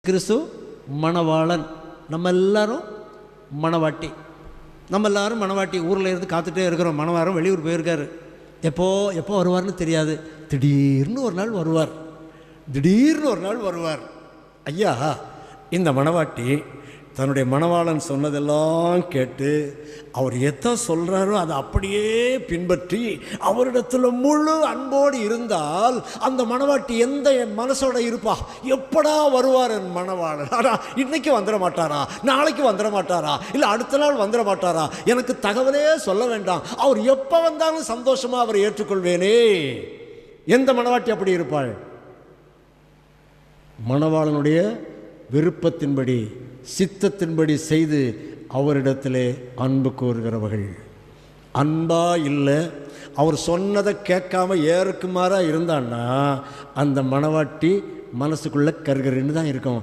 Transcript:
கிறிஸ்து மணவாளன், நம்ம எல்லாரும் மணவாட்டி. நம்ம எல்லாரும் மணவாட்டி ஊரில் இருந்து காத்துட்டே இருக்கிறோம். மணவாரம் வெளியூர் போயிருக்காரு. எப்போ வருவார்னு தெரியாது. திடீர்னு ஒரு நாள் வருவார். ஐயா, இந்த மணவாட்டி தன்னுடைய மணவாளன் சொன்னதெல்லாம் கேட்டு அவர் எதை சொல்கிறாரோ அதை அப்படியே பின்பற்றி அவரிடத்தில் முழு அன்போடு இருந்தால் அந்த மணவாட்டி எந்த மனசோட இருப்பா? எப்படா வருவார் என் மணவாளன்? ஆனால் இன்னைக்கு வந்துட மாட்டாரா, நாளைக்கு வந்துட மாட்டாரா, இல்லை அடுத்த நாள் வந்துட மாட்டாரா? எனக்கு தகவலே சொல்ல வேண்டாம், அவர் எப்போ வந்தாலும் சந்தோஷமாக அவரை ஏற்றுக்கொள்வேனே. எந்த மணவாட்டி அப்படி இருப்பாள்? மணவாளனுடைய விருப்பத்தின்படி சித்தத்தின்படி செய்து அவரிடத்திலே அன்பு கூறுகிறவர்கள். அன்பா இல்லை, அவர் சொன்னதை கேட்காம ஏறுக்குமாறா இருந்தான்னா அந்த மணவாட்டி மனசுக்குள்ளே கருகருன்னு தான் இருக்கும்.